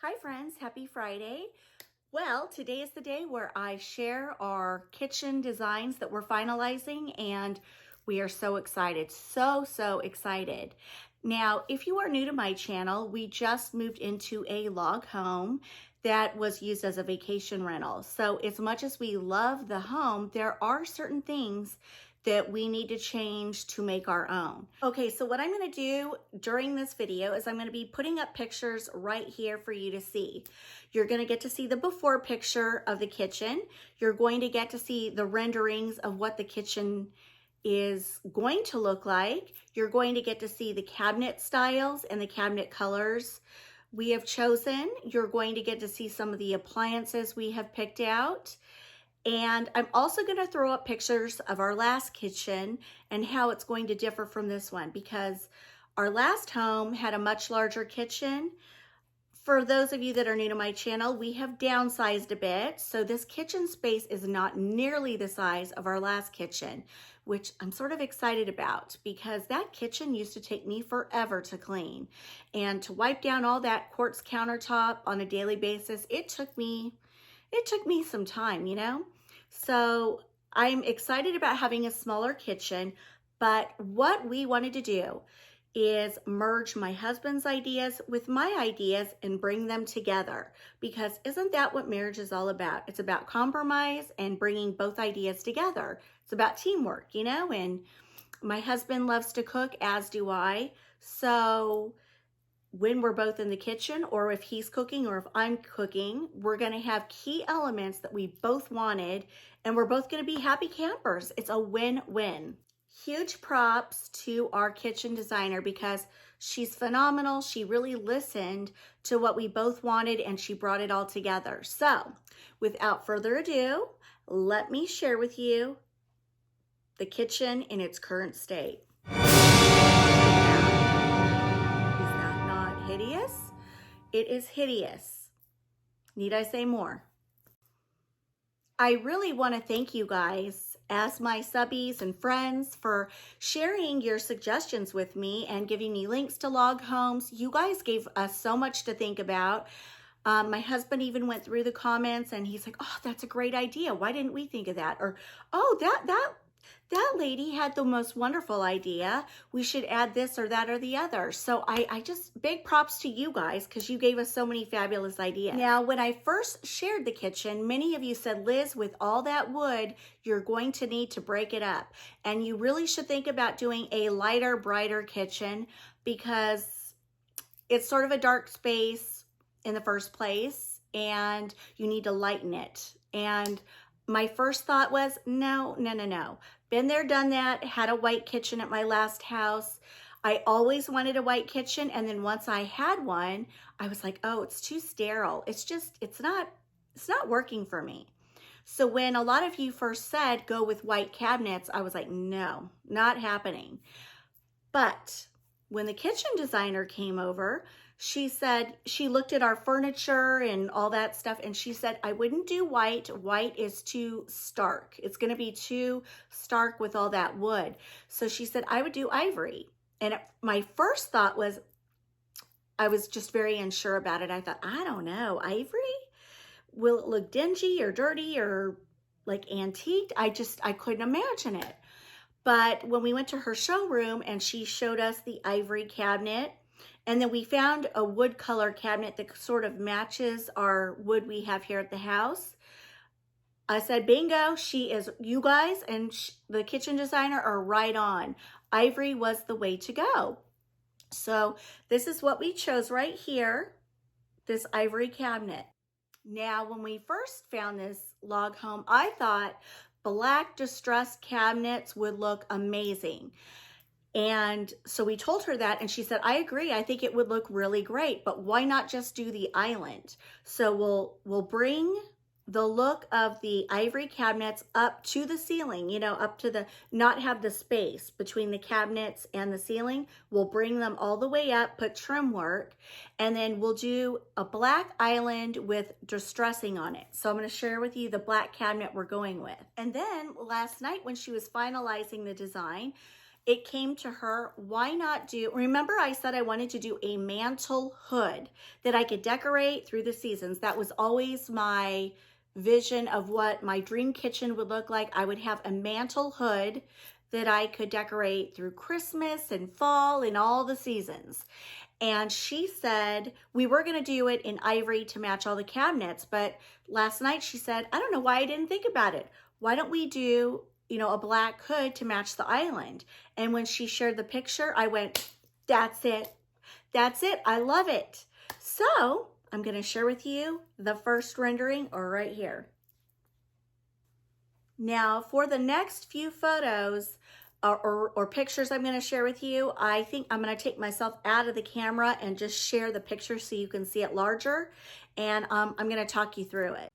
Hi friends, happy Friday. Well, today is the day where I share our kitchen designs that we're finalizing, and we are so excited, so excited. Now, if you are new to my channel, we just moved into a log home that was used as a vacation rental. So as much as we love the home, there are certain things that we need to change to make our own. Okay, so what I'm gonna do during this video is I'm gonna be putting up pictures right here for you to see. You're gonna get to see the before picture of the kitchen. You're going to get to see the renderings of what the kitchen is going to look like. You're going to get to see the cabinet styles and the cabinet colors we have chosen. You're going to get to see some of the appliances we have picked out. And I'm also going to throw up pictures of our last kitchen and how it's going to differ from this one, because our last home had a much larger kitchen. For those of you that are new to my channel, we have downsized a bit. So this kitchen space is not nearly the size of our last kitchen, which I'm sort of excited about, because that kitchen used to take me forever to clean. And to wipe down all that quartz countertop on a daily basis, it took me some time, you know? So I'm excited about having a smaller kitchen, but what we wanted to do is merge my husband's ideas with my ideas and bring them together, because isn't that what marriage is all about? It's about compromise and bringing both ideas together. It's about teamwork, you know, and my husband loves to cook, as do I. So when we're both in the kitchen, or if he's cooking or if I'm cooking, we're going to have key elements that we both wanted, and we're both going to be happy campers. It's a win-win. Huge props to our kitchen designer, because she's phenomenal. She really listened to what we both wanted and she brought it all together. So without further ado, let me share with you the kitchen in its current state. Hideous? It is hideous. Need I say more? I really want to thank you guys as my subbies and friends for sharing your suggestions with me and giving me links to log homes. You guys gave us so much to think about. My husband even went through the comments and he's like, oh, that's a great idea. Why didn't we think of that? Or, oh, that lady had the most wonderful idea. We should add this or that or the other. So I just, big props to you guys, because you gave us so many fabulous ideas. Now, when I first shared the kitchen, many of you said, Liz, with all that wood, you're going to need to break it up. And you really should think about doing a lighter, brighter kitchen, because it's sort of a dark space in the first place and you need to lighten it. And my first thought was, no. Been there, done that, had a white kitchen at my last house. I always wanted a white kitchen, and then once I had one, I was like, oh, it's too sterile. It's not working for me. So when a lot of you first said go with white cabinets, I was like, no, not happening. But when the kitchen designer came over, she said, she looked at our furniture and all that stuff, and she said, I wouldn't do white. White is too stark. It's going to be too stark with all that wood. So she said, I would do ivory. And my first thought was, I was just very unsure about it. I thought, I don't know, ivory? Will it look dingy or dirty or like antiqued? I couldn't imagine it. But when we went to her showroom and she showed us the ivory cabinet, and then we found a wood color cabinet that sort of matches our wood we have here at the house, I said, bingo, you guys and the kitchen designer are right on. Ivory was the way to go. So this is what we chose right here, this ivory cabinet. Now, when we first found this log home, I thought black distressed cabinets would look amazing. And so we told her that, and she said, I agree. I think it would look really great, but why not just do the island? So we'll bring the look of the ivory cabinets up to the ceiling, you know, up to not have the space between the cabinets and the ceiling. We'll bring them all the way up, put trim work, and then we'll do a black island with distressing on it. So I'm going to share with you the black cabinet we're going with. And then last night when she was finalizing the design, it came to her, why not do, remember I said I wanted to do a mantle hood that I could decorate through the seasons. That was always my vision of what my dream kitchen would look like. I would have a mantle hood that I could decorate through Christmas and fall and all the seasons. And she said we were going to do it in ivory to match all the cabinets. But last night she said, I don't know why I didn't think about it. Why don't we do, you know, a black hood to match the island? And when she shared the picture, I went, that's it. That's it. I love it. So I'm going to share with you the first rendering right here. Now for the next few photos, or pictures I'm going to share with you, I think I'm going to take myself out of the camera and just share the picture so you can see it larger. And I'm going to talk you through it.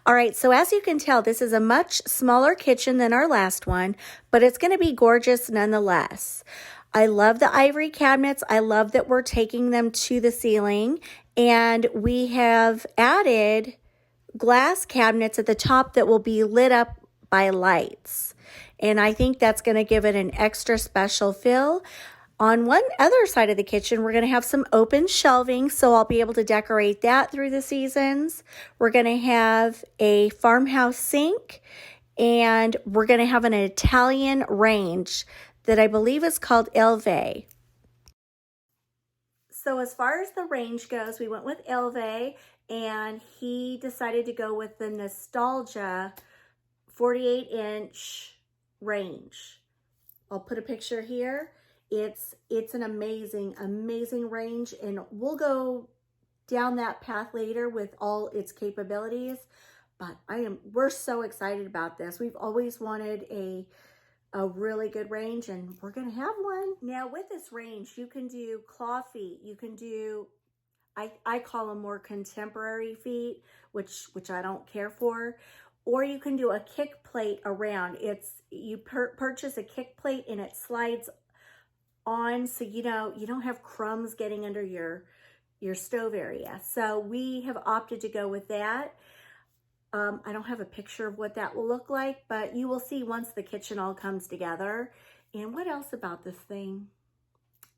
All right, so as you can tell, this is a much smaller kitchen than our last one, but it's going to be gorgeous nonetheless. I love the ivory cabinets. I love that we're taking them to the ceiling, and we have added glass cabinets at the top that will be lit up by lights. And I think that's going to give it an extra special feel. On one other side of the kitchen, we're going to have some open shelving, so I'll be able to decorate that through the seasons. We're going to have a farmhouse sink, and we're going to have an Italian range that I believe is called Elve. So as far as the range goes, we went with Elve, and he decided to go with the Nostalgia 48-inch range. I'll put a picture here. It's an amazing range, and we'll go down that path later with all its capabilities. But we're so excited about this. We've always wanted a really good range, and we're gonna have one. Now with this range, you can do claw feet. You can do, I call them more contemporary feet, which I don't care for. Or you can do a kick plate around. You purchase a kick plate and it slides on, so you don't have crumbs getting under your stove area. So we have opted to go with that. I don't have a picture of what that will look like, but you will see once the kitchen all comes together. And what else about this thing?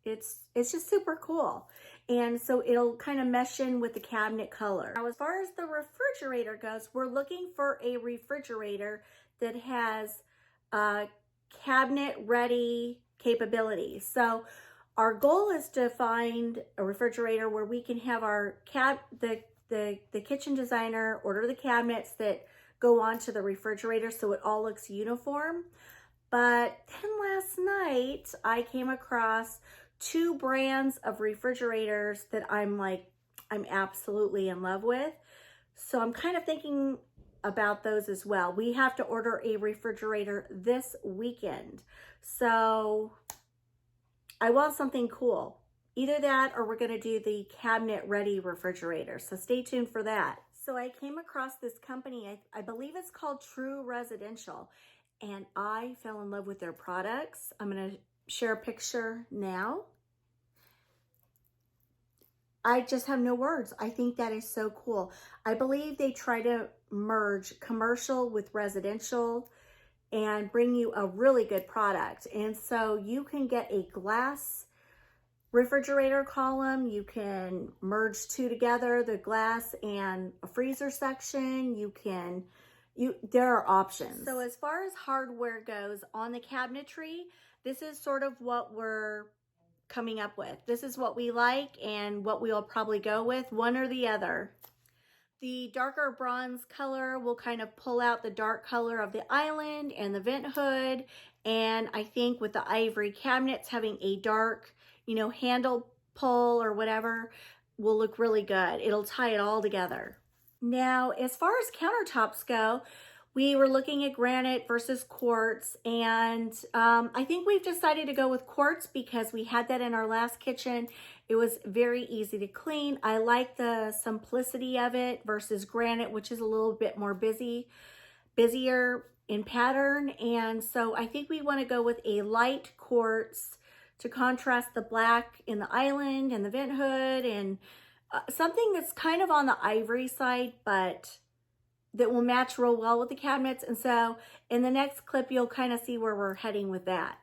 It's just super cool. And so it'll kind of mesh in with the cabinet color. Now, as far as the refrigerator goes, we're looking for a refrigerator that has cabinet ready capabilities. So our goal is to find a refrigerator where we can have our the kitchen designer order the cabinets that go onto the refrigerator so it all looks uniform. But then last night I came across two brands of refrigerators that I'm absolutely in love with. So I'm kind of thinking about those as well. We have to order a refrigerator this weekend. So I want something cool. Either that or we're gonna do the cabinet ready refrigerator. So stay tuned for that. So I came across this company, I believe it's called True Residential, and I fell in love with their products. I'm gonna share a picture now. I just have no words. I think that is so cool. I believe they try to merge commercial with residential and bring you a really good product. And so you can get a glass refrigerator column. You can merge two together, the glass and a freezer section. There are options. So as far as hardware goes on the cabinetry, this is sort of what we're coming up with. This is what we like and what we'll probably go with, one or the other. The darker bronze color will kind of pull out the dark color of the island and the vent hood. And I think with the ivory cabinets having a dark, you know, handle pull or whatever will look really good. It'll tie it all together. Now, as far as countertops go, we were looking at granite versus quartz, and I think we've decided to go with quartz because we had that in our last kitchen. It was very easy to clean. I like the simplicity of it versus granite, which is a little bit more busier in pattern. And so I think we want to go with a light quartz to contrast the black in the island and the vent hood, and something that's kind of on the ivory side, but that will match real well with the cabinets. And so in the next clip, you'll kind of see where we're heading with that.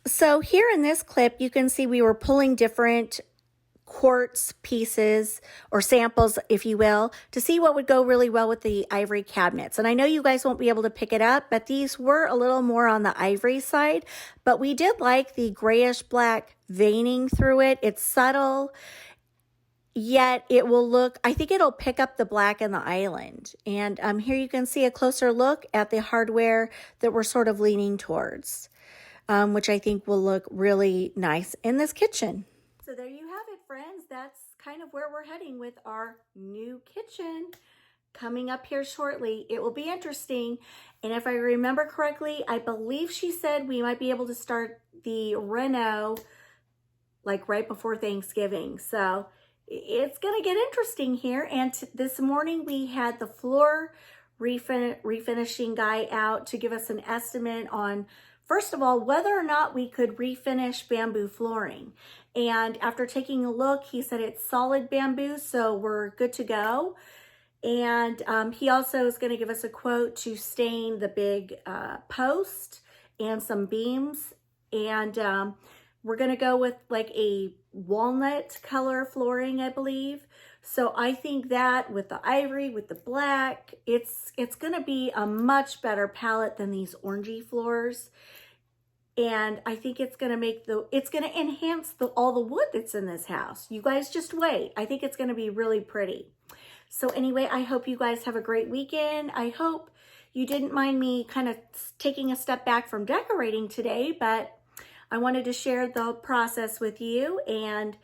So here in this clip, you can see we were pulling different quartz pieces or samples, if you will, to see what would go really well with the ivory cabinets. And I know you guys won't be able to pick it up, but these were a little more on the ivory side, but we did like the grayish black veining through it. It's subtle, yet it will look, I think it'll pick up the black in the island. And here you can see a closer look at the hardware that we're sort of leaning towards, which I think will look really nice in this kitchen. So there you have it, friends. That's kind of where we're heading with our new kitchen coming up here shortly. It will be interesting. And if I remember correctly, I believe she said we might be able to start the reno like right before Thanksgiving. So it's going to get interesting here. And this morning we had the floor refinishing guy out to give us an estimate on, first of all, whether or not we could refinish bamboo flooring. And after taking a look, he said it's solid bamboo, so we're good to go. And he also is going to give us a quote to stain the big post and some beams. And we're going to go with like a walnut color flooring, I believe. So I think that with the ivory, with the black, it's going to be a much better palette than these orangey floors. And I think it's going to enhance all the wood that's in this house. You guys just wait. I think it's going to be really pretty. So anyway, I hope you guys have a great weekend. I hope you didn't mind me kind of taking a step back from decorating today, but I wanted to share the process with you. And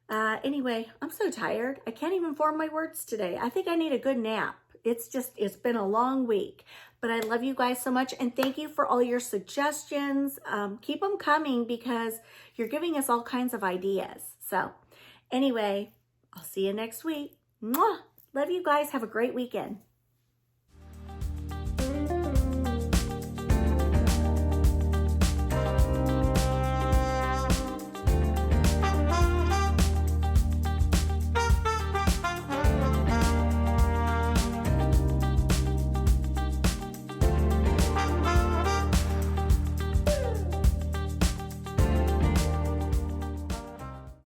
anyway, I'm so tired. I can't even form my words today. I think I need a good nap. It's been a long week, but I love you guys so much. And thank you for all your suggestions. Keep them coming because you're giving us all kinds of ideas. So anyway, I'll see you next week. Mwah! Love you guys. Have a great weekend.